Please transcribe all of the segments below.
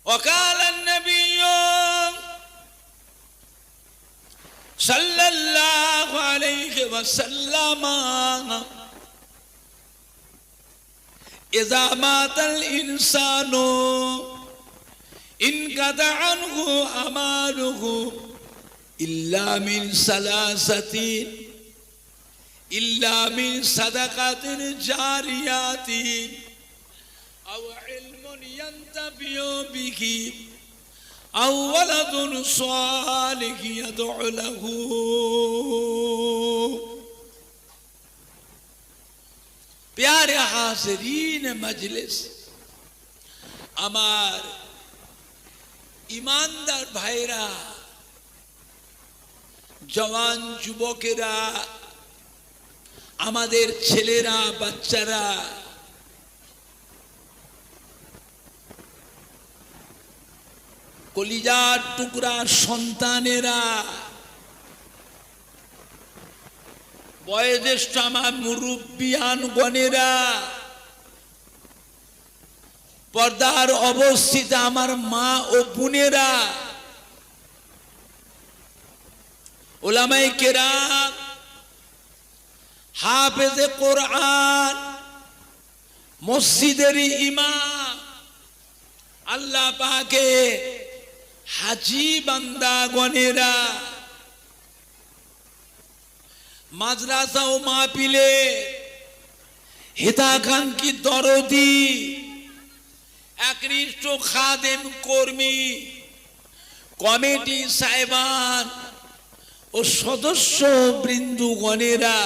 وقال النبي صلى الله عليه وسلم إذا مات الإنسان انقطع عنه أعماله إلا من ثلاثة إلا من صدقة جارية أو علم ينتفع به أو ولد صالح يدعو له प्यारे हाज़रीन मजलिस আমার ईमानदार ভাইরা জওয়ান যুবকেরা আমাদের ছেলেরা বাচ্চারা কলিজার টুকরা সন্তানেরা বয়োজ্যেষ্ঠ আমার মুরব্বিয়ান গণেরা পর্দার অবস্থিত আমার মা ও বোনেরা উলামায়ে কেরাম হাফেজে কোরআন মসজিদের ইমাম আল্লাহ পাকে হাজী বান্দা গণেরা মাদ্রাসা ও মাহফিলে হিতাকাঙ্ক্ষী দরদি একনিষ্ঠ খাদেম কর্মী কমিটি সাহেবান ও সদস্য বৃন্দগণেরা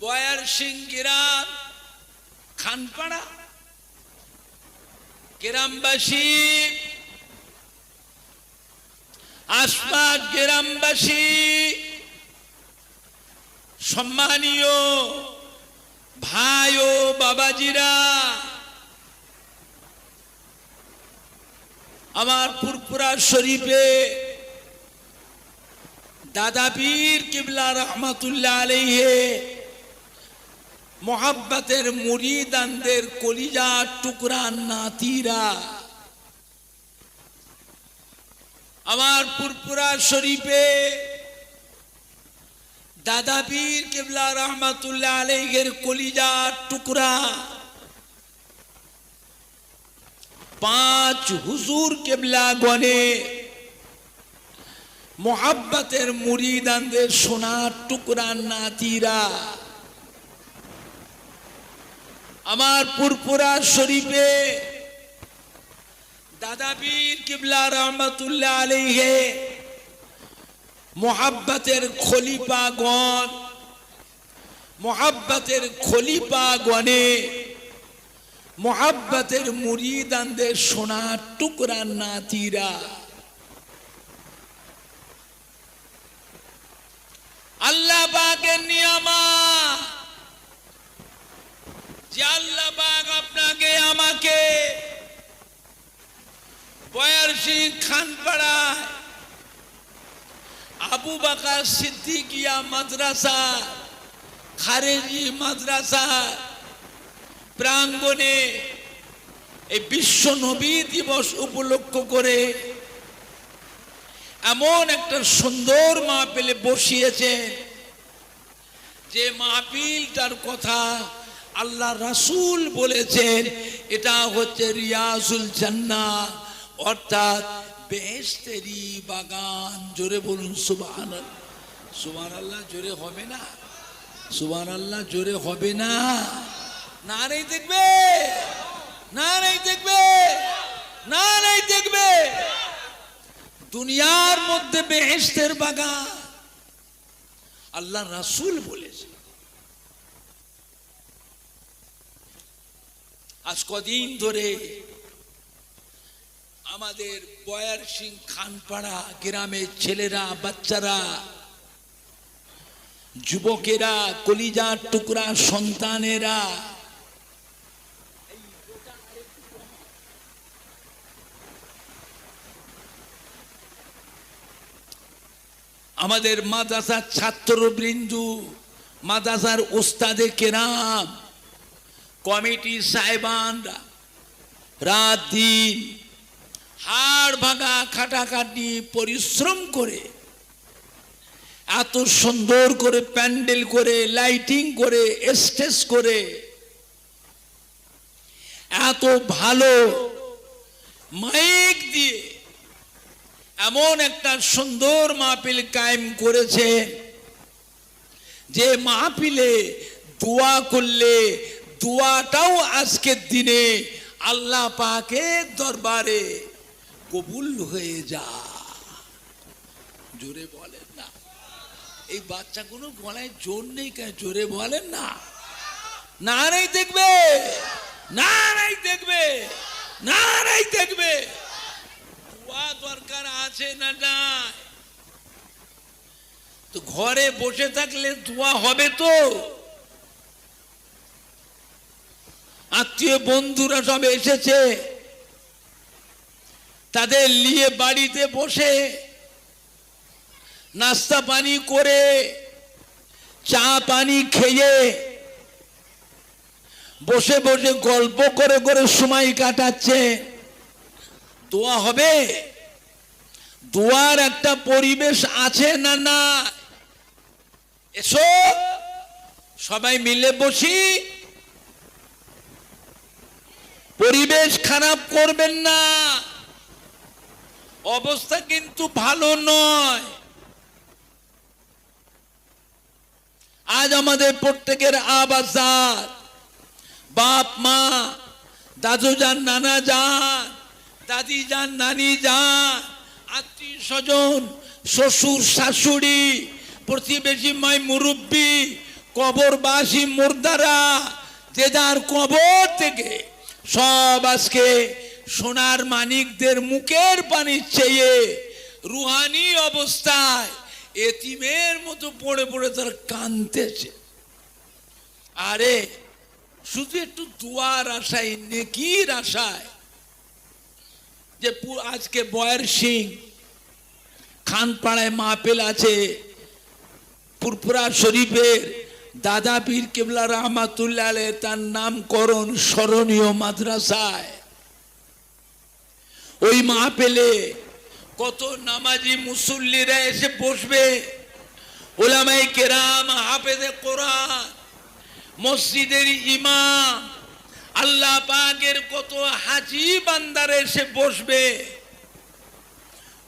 বয়ার সিং গ্রাম খানপাড়া গ্রামবাসী আশপাশ গ্রামবাসী সম্মানীয় ভাই ও বাবাজিরা আমার ফুরফুরা শরীফে দাদা পীর কিবলা রহমাতুল্লাহ আলাইহি মোহাব্বতের মুরিদানদের কলিজার টুকরা নাতিরা আমার ফুরফুরা শরীফে দাদা পীর কিবলা রহমাতুল্লাহ আলাইহির কলিজার টুকরা পাঁচ হুজুর কিবলা গণে মোহাব্বতের মুরিদানদের সোনার টুকরা নাতিরা আমার ফুরফুরা শরীফে দাদা পীর কিবলা রহমাতুল্লাহ আলাইহি মোহাব্বতের খলিফাগণ মোহাব্বতের খলিফাগণে মোহাব্বতের মুরিদানদের সোনার টুকরা নাতিরা আল্লাহ পাকের নিয়ামত যে আল্লাহ পাক আপনাকে আমাকে বয়ারসি খানপাড়া আবু বকর সিদ্দিকিয়া মাদ্রাসা খারেজি মাদ্রাসা প্রাঙ্গণে এই বিশ্ব নবী দিবস উপলক্ষ করে এমন একটা সুন্দর মাহফিলে বসিয়েছেন যে মাহফিলটার কথা আল্লাহ রাসূল বলেছেন এটা হচ্ছে রিয়াজুল জান্নাহ অর্থাৎ বেহেশতেরই বাগান। জোরে বলুন সুবহানাল্লাহ। সুবহানাল্লাহ জোরে হবে না? সুবহানাল্লাহ জোরে হবে না? নারেই দেখবে, নারেই দেখবে, নারেই দেখবে। দুনিয়ার মধ্যে বেহেশতের বাগান আল্লাহ রাসূল বলেছে। আজ কদিন ধরে আমাদের বয়ার সিং খানপাড়া গ্রামের ছেলেরা বাচ্চারা যুবকেরা কলিজার টুকরা সন্তানেরা আমাদের মাদ্রাসার ছাত্রবৃন্দ মাদ্রাসার উস্তাদে কেরাম, কমিটি সাহেবানরা রাত দিন হাড় ভাঙা খাটাখাটি পরিশ্রম করে এত সুন্দর করে প্যান্ডেল করে, লাইটিং করে, স্টেজ করে, এত ভালো মাইক দিয়ে এমন একটা সুন্দর মাহফিল কায়েম করেছে যে মাহফিলে দোয়া করলে দোয়াটাও আজকের দিনে আল্লাহ পাকের দরবারে কবুল হয়ে যায়। জোরে বলেন না। এই বাচ্চাগুলো গলায় জোর নেই কেন? জোরে বলেন না। নারাই দেখবে, নারাই দেখবে, নারাই দেখবে। দোয়া দরকার আছে না নাই? তো ঘরে বসে থাকলে দোয়া হবে তো? আত্মীয় বন্ধুরা সব এসেছে, তাদের নিয়ে বাড়িতে বসে নাস্তা পানি করে, চা পানি খেয়ে, বসে বসে গল্প করে করে সময় কাটাচ্ছে। দোয়া হবে? দোয়ার একটা পরিবেশ আছে না না? এসো সবাই মিলে বসি, পরিবেশ খারাপ করবেন না। অবস্থা কিন্তু ভালো নয়। আজ আমাদের প্রত্যেকের আবাসার বাপ মা, দাদু যান, নানা যান, দাদি যান, নানি যান, আত্মীয় স্বজন, শ্বশুর শাশুড়ি, প্রতিবেশী মাই মুরব্বী, কবরবাসী মুর্দারা, যে যার কবর থেকে সব আজকে সোনার মানিকদের মুখের পানি চেয়ে রুহানি অবস্থায় এতিমের মতো পড়ে পড়ে তারা কাঁদতেছে। আরে শুধু একটু দোয়ার আশায়, নেকির আশায়, যে আজকে বয়ের সিং খানপাড়ায় মাহফিল আছে, পুরপুরা শরীফের দাদা পীর কেবলা রহমাতুল্লাহ আলাইহি তার নামকরণ স্মরণীয় মাদ্রাসায়, ওই মাহফিলে কত নামাজি মুসল্লিরা এসে বসবে, উলামায়ে কেরাম, হাফেজে কোরআন, মসজিদের ইমাম, আল্লাহ পাকের কত হাজী বান্দারা এসে বসবে।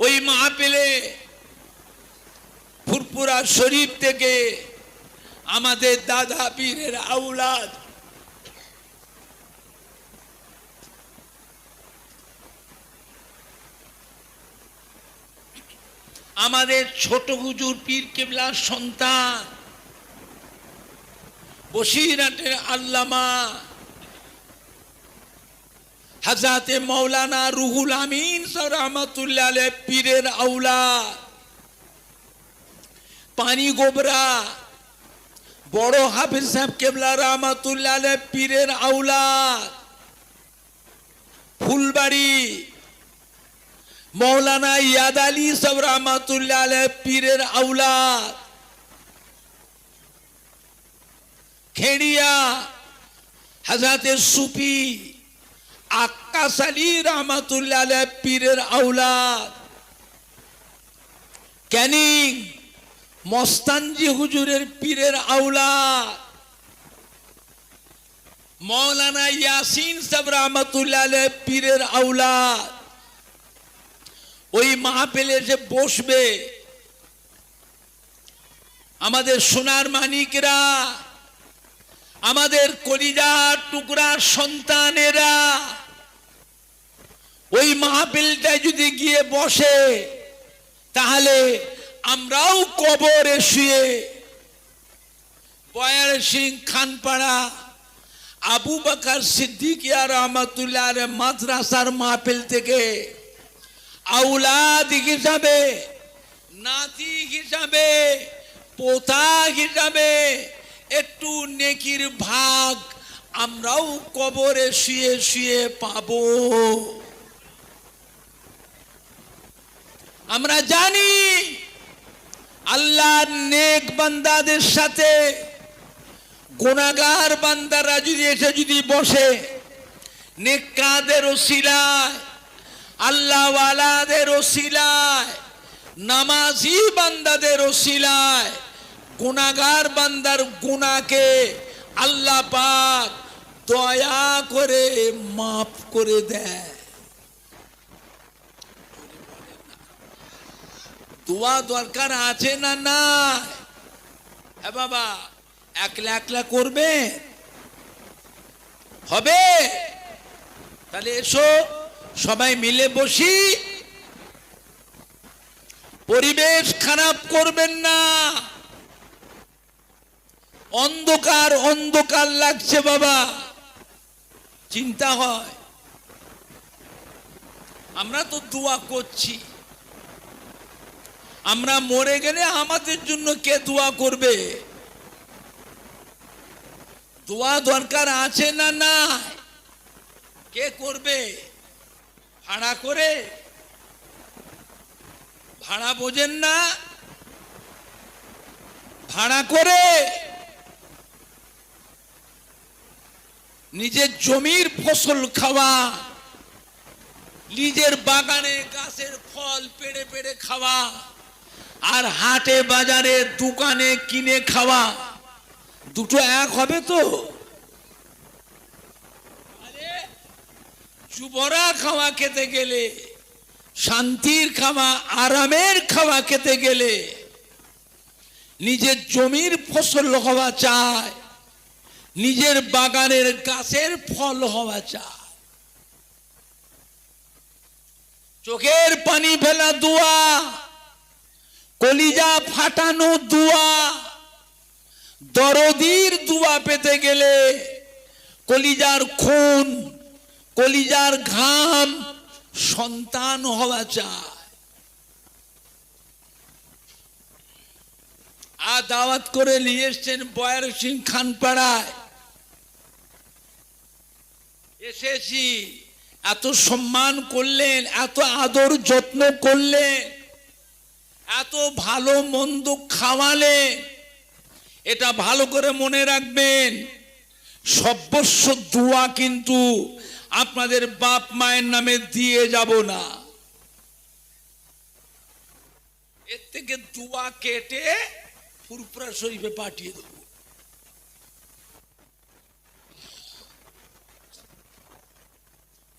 ওই মাহফিলে ফুরপুরা শরীফ থেকে আমাদের দাদা পীরের আওলাদ আমাদের ছোট হুজুর পীর কেবলার সন্তান বসিরহাটের আল্লামা হযরতে মাওলানা রুহুল আমিন সাহেব রহমাতুল্লাহ আলাইহি পীরের আওলাদ, পানি গোবরা বড় হাফেজ সাহেব কেবলা রহমাতুল্লাহ আলাইহি পীরের আওলাদ, ফুলবাড়ি মৌলানা ইয়াদ আলী সাহেব রহমাতুল্লাহ আলাইহি পীরের আওলাদ, খেড়িয়া হযরতে সুফি আক্কাস আলী রহমাতুল্লাহ আলাইহি পীরের আওলাদ, ক্যানিং মস্তানজি হুজুরের পীরের আওলাদ, মৌলানা ইয়াসিন সাহেব রহমাতুল্লাহ আলাইহি পীরের আওলাদ ওই মাহফিলে এসে বসবে। আমাদের সোনার মানিকরা, আমাদের কলিজার টুকরা সন্তানেরা ওই মাহফিলটায় যদি গিয়ে বসে, তাহলে আমরাও কবরে শুয়ে বয়ার সিং খানপাড়া আবু বকর সিদ্দিকিয়া রহমাতুল্লাহ আলাইহি মাদ্রাসার মাহফিল থেকে আওলাদ হিসাবে, নাতি হিসাবে, পোতা হিসাবে একটু নেকির ভাগ আমরাও কবরে শুয়ে শুয়ে পাবো। আমরা জানি আল্লাহর নেক বান্দাদের সাথে গুনাহগার বান্দারা যদি এসে যদি বসে, নেককারদের ওসিলায়, আল্লাহওয়ালাদের ওসিলায়, নামাজি বান্দাদের ওসিলায় গুনাহগার বান্দার গুনাহকে আল্লাহ পাক দয়া করে মাফ করে দেয়। দোয়া দরকার আছে না না? হ্যাঁ বাবা, একলা একলা করবে হবে? তাহলে এসো সবাই মিলে বসি, পরিবেশ খারাপ করবেন না। অন্ধকার অন্ধকার লাগছে বাবা, চিন্তা হয়। আমরা তো দোয়া করছি, আমরা মরে গেলে আমাদের জন্য কে দোয়া করবে? দোয়া দরকার আছে না না? কে করবে? ভাড়া করে? ভাড়া বোঝেন না? ভাড়া করে নিজের জমির ফসল খাওয়া, নিজের বাগানে গাছের ফল পেড়ে পেড়ে খাওয়া, আর হাটে বাজারে দোকানে কিনে খাওয়া, দুটো এক হবে তো? যুবরা খাওয়া খেতে গেলে, শান্তির খাওয়া আরামের খাওয়া খেতে গেলে নিজের জমির ফসল হওয়া চায়, নিজের বাগানের গাছের ফল হওয়া চায়। চোখের পানি ফেলা দোয়া, কলিজা ফাটানো দোয়া, দরদির দোয়া পেতে গেলে কলিজার খুন, কলিজার ঘাম, সন্তান হওয়া চায়। আর দাওয়াত করে নিয়ে এসছেন বয়ার সিং খানপাড়ায়, এসেছি, এত সম্মান করলেন, এত আদর যত্ন করলেন, এত ভালো মন্দ খাওয়ালেন। এটা ভালো করে মনে রাখবেন, সর্বস্ব দোয়া কিন্তু আপনাদের বাপ মায়ের নামে দিয়ে যাব না। এর থেকে দোয়া কেটে ফুরফুরা শরীফে পাঠিয়ে দেব।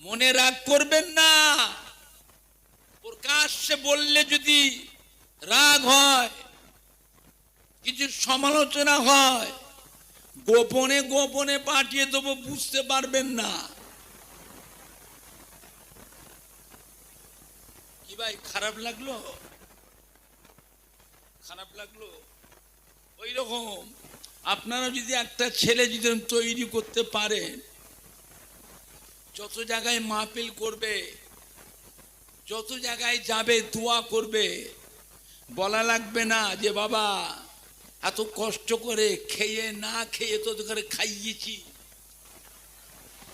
মনে রাগ করবেন না। প্রকাশ্যে বললে যদি রাগ হয়, কিছু সমালোচনা হয়, গোপনে গোপনে পাঠিয়ে দেবো, বুঝতে পারবেন না। কি ভাই, খারাপ লাগলো? খারাপ লাগলো? ওই রকম আপনারা যদি একটা ছেলে যদি তৈরি করতে পারেন, যত জায়গায় মাহফিল করবে, যত জায়গায় যাবে দোয়া করবে, বলা লাগবে না যে বাবা এত কষ্ট করে খেয়ে না খেয়ে তো করে খাইয়েছি,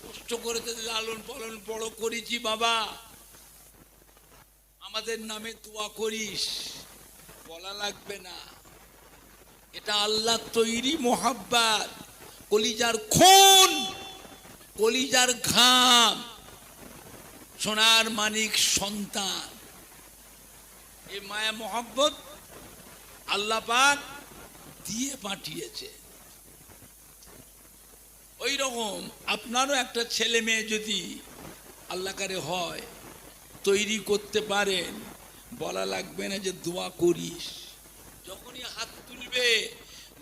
কষ্ট করে তো লালন পালন বড় করেছি, বাবা আমাদের নামে দোয়া করিস, বলা লাগবে না। এটা আল্লাহ তৈরি মোহাব্বত, কলিজার খুন, কলিজার ঘাম, সোনার মানিক সন্তান। এই মায়া মোহাব্বত আল্লাহ পাক দিয়ে পাঠিয়েছে। ওই রকম আপনারও একটা ছেলে মেয়ে যদি আল্লাহ কারে হয়, তৈরি করতে পারেন, বলা লাগবে না যে দোয়া করিস। যখনই হাত তুলবে,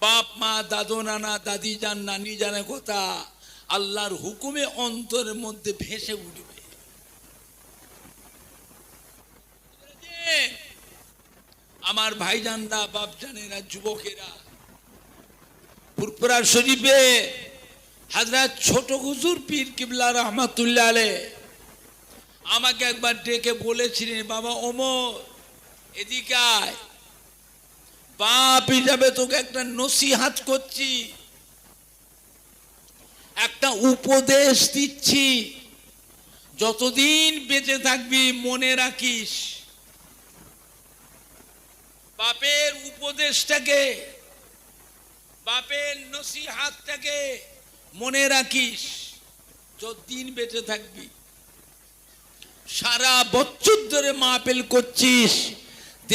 বাপ মা দাদু নানা দাদি জান নানি জানে কথা আল্লাহর হুকুমে অন্তরের মধ্যে ভেসে উঠবে। আমার ভাইজানরা, বাপজানেরা, যুবকেরা, ফুরফুরা শরীফে হযরত ছোট হুজুর পীর কিবলা রহমাতুল্লাহ আলাইহি আমাকে একবার ডেকে বলেছিলেন, বাবা ওমর এদিকে আয়, বাপ হিসাবে তোকে একটা নসিহত করছি, একটা উপদেশ দিচ্ছি, যতদিন বেঁচে থাকবি মনে রাখিস, বাপের উপদেশটাকে, বাপের নসিহতটাকে মনে রাখিস, যতদিন বেঁচে থাকবি। সারা বছর ধরে মাহফিল করছিস,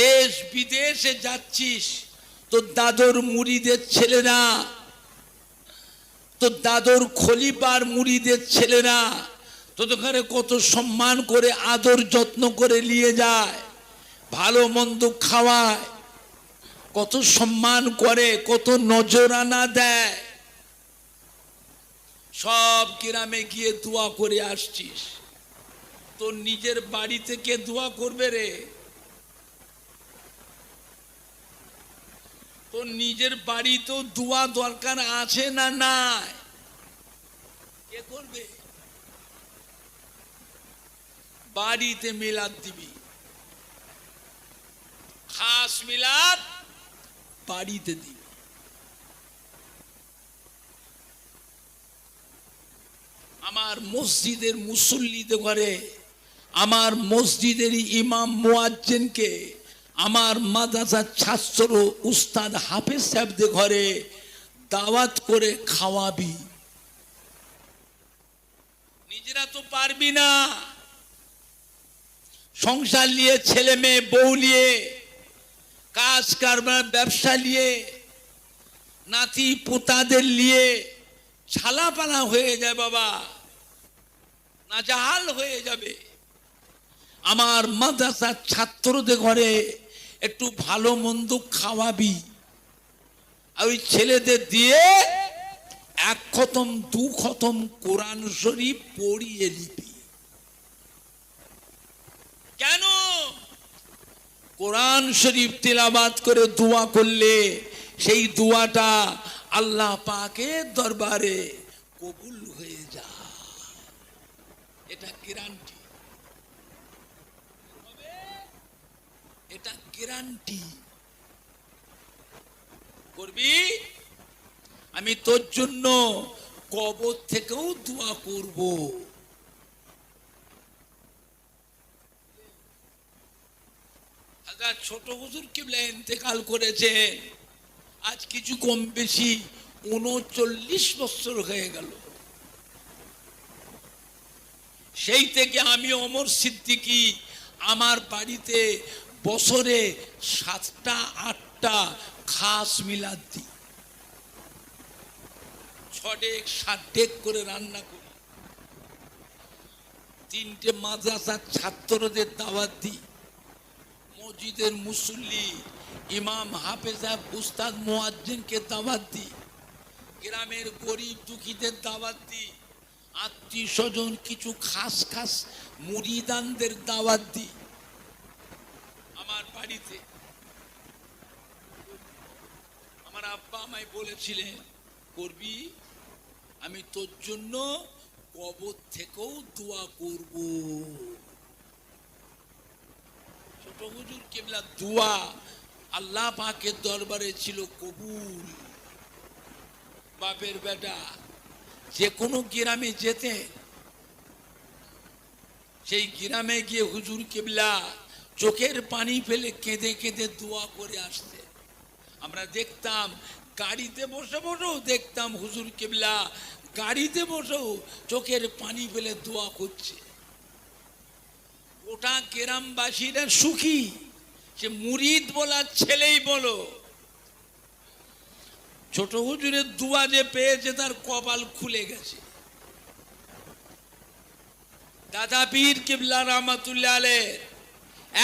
দেশ বিদেশে যাচ্ছিস, তোর দাদর মুরিদের ছেলেরা, তোর দাদর খলিফার মুরিদের ছেলেরা তোদের ঘরে কত সম্মান করে আদর যত্ন করে নিয়ে যায়, ভালো মন্দ খাওয়ায়, কত সম্মান করে, কত নজরানা দেয়। সব গ্রামে গিয়ে দোয়া করে আসছিস, তোর নিজের বাড়ি থেকে দোয়া করবে রে? তোর নিজের বাড়ি তো দোয়া দরকার আছে না নাই? কে করবে? বাড়িতে মিলাদ দিবি, খাস মিলাদ বাড়িতে দিবি। আমার মসজিদের মুসল্লিদের ঘরে, আমার মসজিদের ইমাম মুয়াজ্জিনকে, আমার মাদ্রাসার ছাত্র উস্তাদ হাফেজ সাহেবদের ঘরে দাওয়াত করে খাওয়াবি। নিজেরা তো পারবি না, সংসার নিয়ে, ছেলে মেয়ে বউ নিয়ে, কাজ কারবার ব্যবসা নিয়ে, নাতি পোতাদের নিয়ে ছালাপালা হয়ে যায় বাবা, নাজাহাল হয়ে যাবে। আমার মাদ্রাসার ছাত্রদের ঘরে একটু ভালো মন্দ খাওয়াবি, আর ওই ছেলেদের দিয়ে এক খতম দু খতম কোরআন শরীফ পড়িয়ে নিবি। কেন? কোরআন শরীফ তিলাওয়াত করে দোয়া করলে সেই দোয়াটা আল্লাহ পাকের দরবারে কবুল হয়ে যায়, এটা গ্যারান্টি, এটা গ্যারান্টি। করবি? আমি তোর জন্য কবর থেকেও দোয়া করব। আগে ছোট হুজুর কিবলা ইন্তেকাল করেছেন, আজ কিছু কম বেশি ৩৯ বছর হয়ে গেল। সেই থেকে আমি ওমর সিদ্দিকী আমার বাড়িতে বছরে ৭টা ৮টা খাস মিলাদ দিই, ৬ ডেক ৭ ডেক করে রান্না করি, 3টে মাদ্রাসার ছাত্রদের দাওয়াত দিই, মসজিদের মুসল্লি ইমাম হাফেজ সাহেব উস্তাদ মুয়াজ্জিনকে দাওয়াত দিই, গ্রামের গরিব দুঃখীদের দাওয়াত দিই, আত্মীয় স্বজন কিছু খাস খাস মুরিদানদের দাওয়াত দিই আমার বাড়িতে। আমার আব্বা আমায় বলেছিলেন, করবি? আমি তোর জন্য কবর থেকেও দোয়া করব। ছোট হুজুর কিবলা দোয়া আল্লাহ পাকের দরবারে ছিল কবুল। বাপের বেটা যে কোনো গ্রামে যেতে, সেই গ্রামে গিয়ে হুজুর কিবলা চোখের পানি ফেলে কেঁদে কেঁদে দোয়া করে আসতে। আমরা দেখতাম গাড়িতে বসে বসেও দেখতাম হুজুর কিবলা গাড়িতে বসেও চোখের পানি ফেলে দোয়া করছে। ওটা গ্রামবাসীরা সুখী, সে মুরিদ বলার ছেলেই বলো। ছোট হুজুরের দোয়া যে পেয়েছে তার কপাল খুলে গেছে। দাদা পীর কিবলা রহমাতুল্লাহ আলাইহ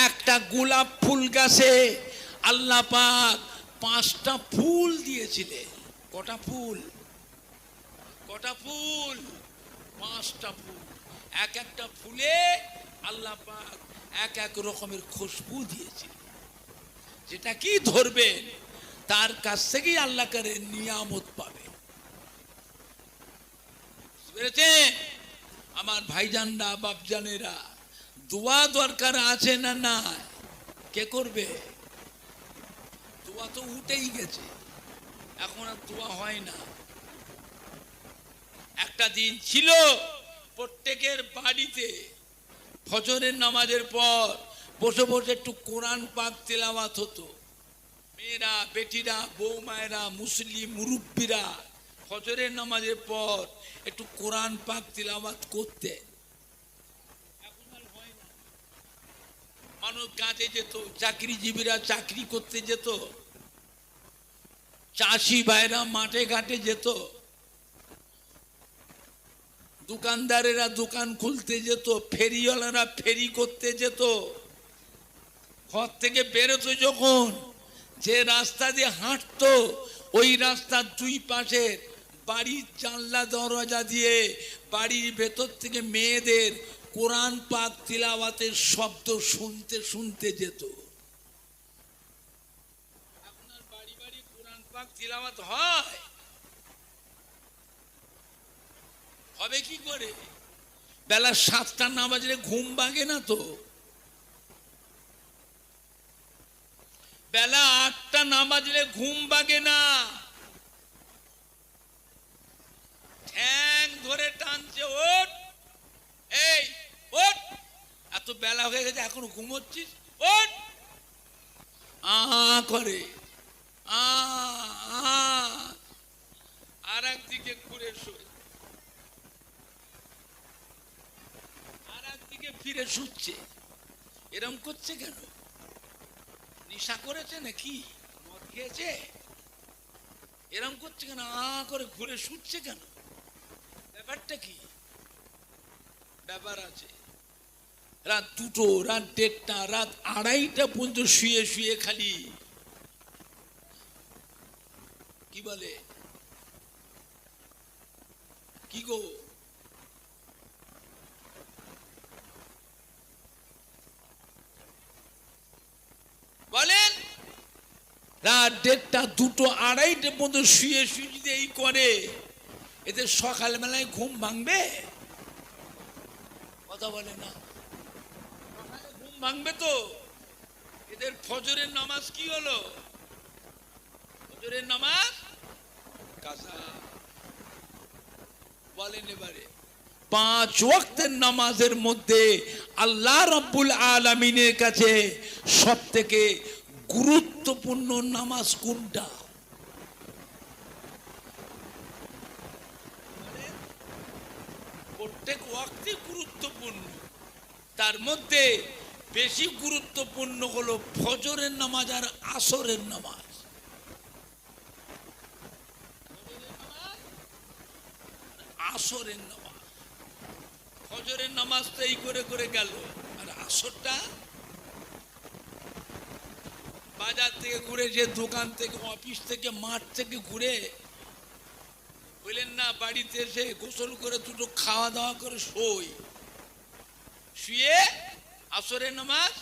একটা গোলাপ ফুল গাছে আল্লাহ পাক 5টা ফুল দিয়েছিলেন। কটা ফুল? কটা ফুল? 5টা ফুল। এক একটা ফুলে আল্লাহ পাক এক এক রকমের খুশবু দিয়েছিলেন। যেটা কি ধরবেন তার কাছ থেকেই আল্লাহ করে নিয়ামত পাবে। বুঝেছেন আমার ভাইজানরা, বাপজানেরা? দোয়া দরকার আছে না না? কে করবে? দোয়া তো উঠেই গেছে, এখন আর দোয়া হয় না। একটা দিন ছিল প্রত্যেকের বাড়িতে ফজরের নামাজের পর বসে বসে একটু কোরআন পাক তেলাওয়াত হতো। মেয়েরা, বেটিরা, বৌমায়েরা, মুসলিম মুরব্বীরা ফজরের নামাজের পর একটু কোরআন পাক তিলাওয়াত করতে। এখন আর হয় না। মানুষ কাজে যেত, চাকরিজীবীরা চাকরি করতে যেত, চাষি ভাইরা মাঠে ঘাটে যেত, দোকানদারেরা দোকান খুলতে যেত, ফেরিওয়ালারা ফেরি করতে যেত। ঘর থেকে বেরোতো যখন, যে রাস্তা দিয়ে হাঁটতো ওই রাস্তার দুই পাশের বাড়ির জানলা দরজা দিয়ে বাড়ির ভেতর থেকে মেয়েদের কোরআন পাক তিলাওয়াতের শব্দ শুনতে শুনতে যেত। আপনার বাড়ি বাড়ি কোরআন পাক তিলাওয়াত হয়? হবে কি করে? বেলা 7টা না বাজলে ঘুম ভাঙে না তো? বেলা 8টা না বাজলে ঘুম ভাঙে না? ঠ্যাং ধরে টানছে, ওঠ, এই ওঠ, এত বেলা হয়ে গেছে এখন ঘুমোচ্ছিস, ওঠ। করে আর একদিকে ঘুরে শোয়, আর একদিকে ফিরে শুচ্ছে। এরম করছে কেন? নেশা করেছে নাকি? মদ খেয়েছে? এরম করছে কেন? করে ঘুরে শুচ্ছে কেন? ব্যাপারটা কি? ব্যাপার আছে। রাত 2টো, রাত 1:30, রাত 2:30টা পর্যন্ত শুয়ে শুয়ে খালি কি বলে, কি গো, বলেন? রাত 1:30, 2টো, 2:30 পর্যন্ত শুয়ে শুয়ে যদি এই করে, এদের সকালবেলায় ঘুম ভাঙবে? কথা বলে না? ঘুম ভাঙবে তো? এদের ফজরের নামাজ কি হলো? ফজরের নামাজ কাজা। বলেন এবারে 5 ওয়াক্তের নামাজের মধ্যে আল্লাহ রাব্বুল আলামিনের কাছে সবথেকে গুরুত্বপূর্ণ নামাজ কোনটা? প্রত্যেক ওয়াক্তই গুরুত্বপূর্ণ, তার মধ্যে বেশি গুরুত্বপূর্ণ হলো ফজরের নামাজ আর আসরের নামাজ। আসরের নামাজ, ফজরের নামাজটা এই করে করে গেল, আর আসরটা বাজার থেকে ঘুরে, যে দোকান থেকে, অফিস থেকে, মাঠ থেকে ঘুরে বললেন না, বাড়িতে এসে গোসল করে 2টো খাওয়া দাওয়া করে শুয়ে আসরের নামাজ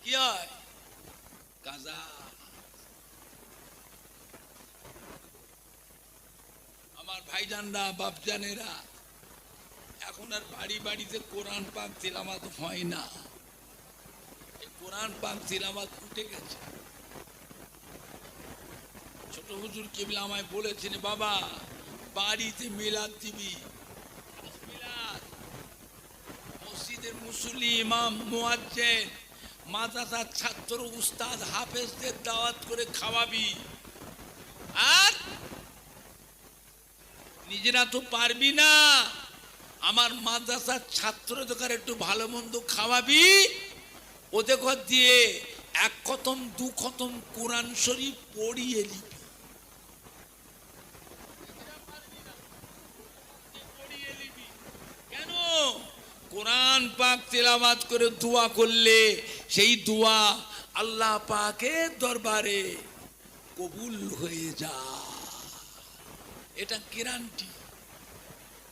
কি হয়? কাজা। আমার ভাইজানরা, বাপজানেরা, এখন আর বাড়ি বাড়িতে কোরআন পাক তিলাওয়াত হয় না। কোরআন পাক তিলাওয়াত উঠে গেছে। ছোট হুজুর কেবলা আমায় বলেছেন, বাবা বাড়িতে মিলাদ দিবি, মসজিদের মুসল্লি, ইমাম, মুয়াজ্জিন, মাদ্রাসার ছাত্র, উস্তাদ, হাফেজদের দাওয়াত করে খাওয়াবি, আর নিজেরা তো পারবি না, আমার মাদ্রাসার ছাত্রদের একটু ভালো মন্দ খাওয়াবি, ওদের ঘর দিয়ে 1 খতম 2 খতম কোরআন শরীফ পড়িয়ে নিবি। কেন? কোরআন পাক তেলাওয়াত করে দোয়া করলে সেই দোয়া আল্লাহ পাকের দরবারে কবুল হয়ে যায়। এটা গ্যারান্টি,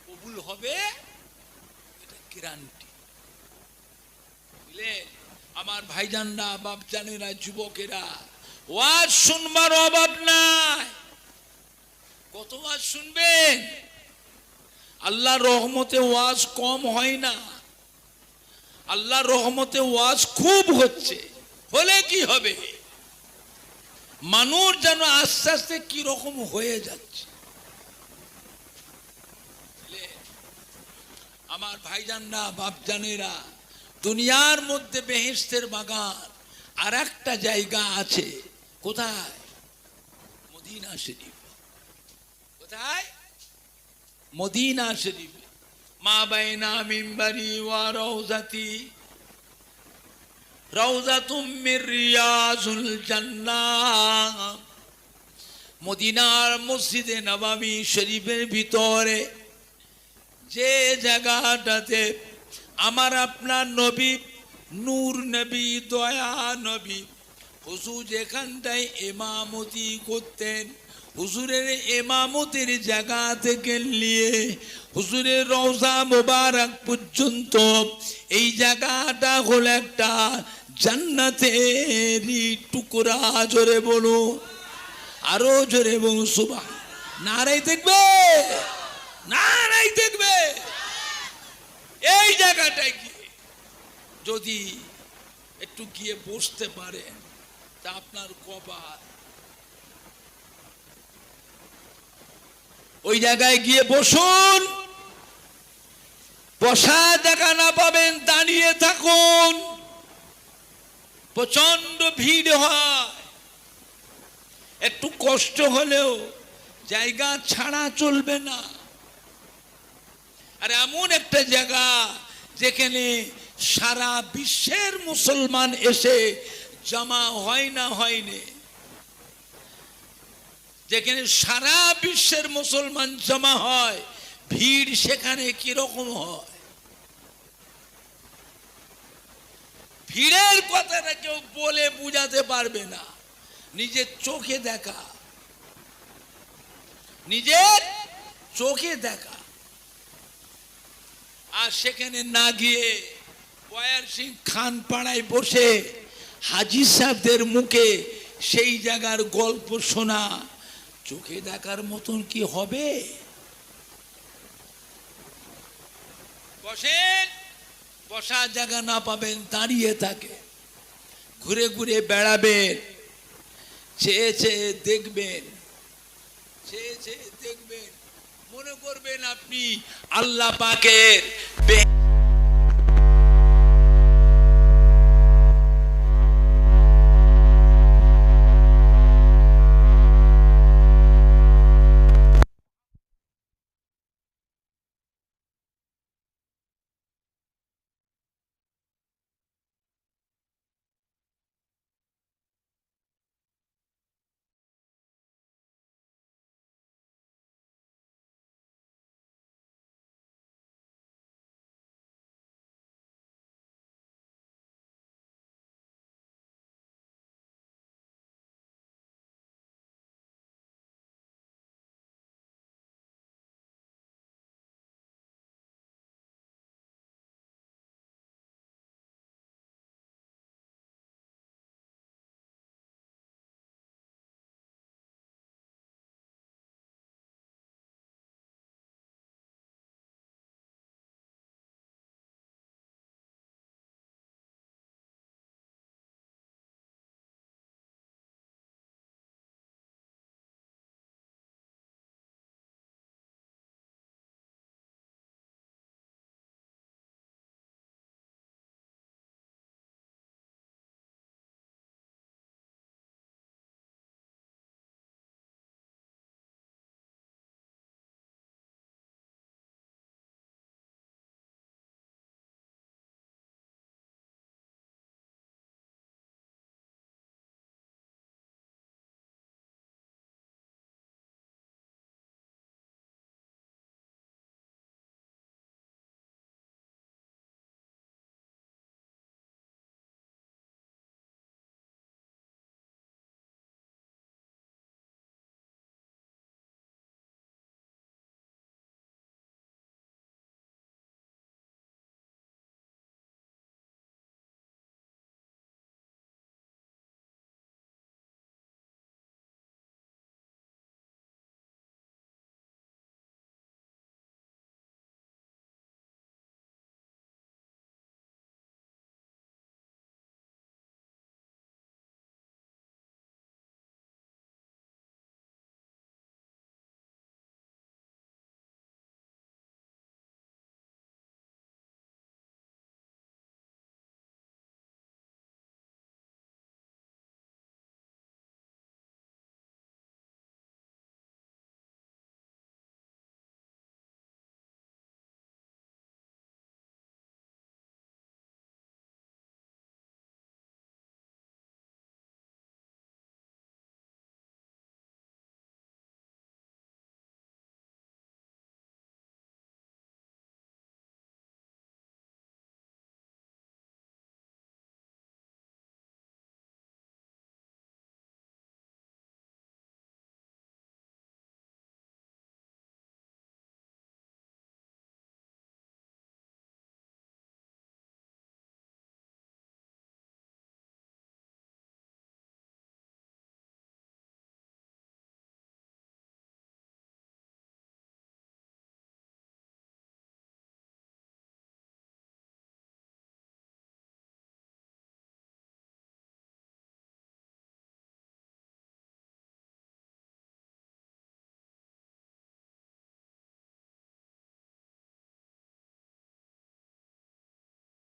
কবুল হবে, এটা গ্যারান্টি। বুঝলে আমার ভাইজানরা, বাপজানেরা, যুবকেরা, ওয়াজ শুনবার অভাব নাই। কত ওয়াজ শুনবেন? আল্লাহর রহমতে ওয়াজ কম হয় না, আল্লাহর রহমতে ওয়াজ খুব হচ্ছে। হলে কি হবে? মানুষ যেন আস্তে আস্তে কি রকম হয়ে যাচ্ছে। আমার ভাইজানরা, বাপজানেরা, দুনিয়ার মধ্যে বেহেশতের বাগান, আর একটা জায়গা আছে, কোথায়? মদিনা শরীফ। কোথায়? মদিনা শরীফ। মা বাইনা মিম্বারি ওয়া রাউজাতি রাউজাতুম মির রিয়াজুল জান্নাহ। মদিনার মসজিদে নববী শরীফের ভিতরে যে জায়গাটাতে আমার আপনার নবী, নূর নবী, দয়া নবী, হুজুর যেখানটায় ইমামতি করতেন, হুজুরের ইমামতির জায়গা থেকে নিয়ে হুজুরের রওজা মোবারক পর্যন্ত এই জায়গাটা হলো একটা জান্নাতেরই টুকরা। জোরে বলো, আরো জোরে বলুন সুবহান। নারাই দেখবে, নারাই দেখবে। এই জায়গাটায় গিয়ে যদি একটু গিয়ে বসতে পারেন তা আপনার কপাল। ওই জায়গায় গিয়ে বসুন, বসা জায়গা না পাবেন দাঁড়িয়ে থাকুন। প্রচন্ড ভিড় হয়, একটু কষ্ট হলেও জায়গা ছাড়া চলবে না। আর এমন একটা জায়গা যেখানে সারা বিশ্বের মুসলমান এসে জমা হয় না, হয়নি, যেখানে সারা বিশ্বের মুসলমান জমা হয়, ভিড় সেখানে কিরকম হয়? ভিড়ের কথাটা কেউ বলে বুঝাতে পারবে না, নিজের চোখে দেখা, নিজের চোখে দেখা। আর সেখানে না গিয়ে বয়ার সিং খান পাড়ায় বসে হাজি সাহেবদের মুখে সেই জায়গার গল্প শোনা চোখে দেখার মতন কি হবে? বসেন, বসার জায়গা না পাবেন দাঁড়িয়ে থাকে, ঘুরে ঘুরে বেড়াবেন, চেয়ে চেয়ে দেখবেন, চেয়ে চেয়ে দেখবেন, মনে করবেন আপনি আল্লাহ পাকের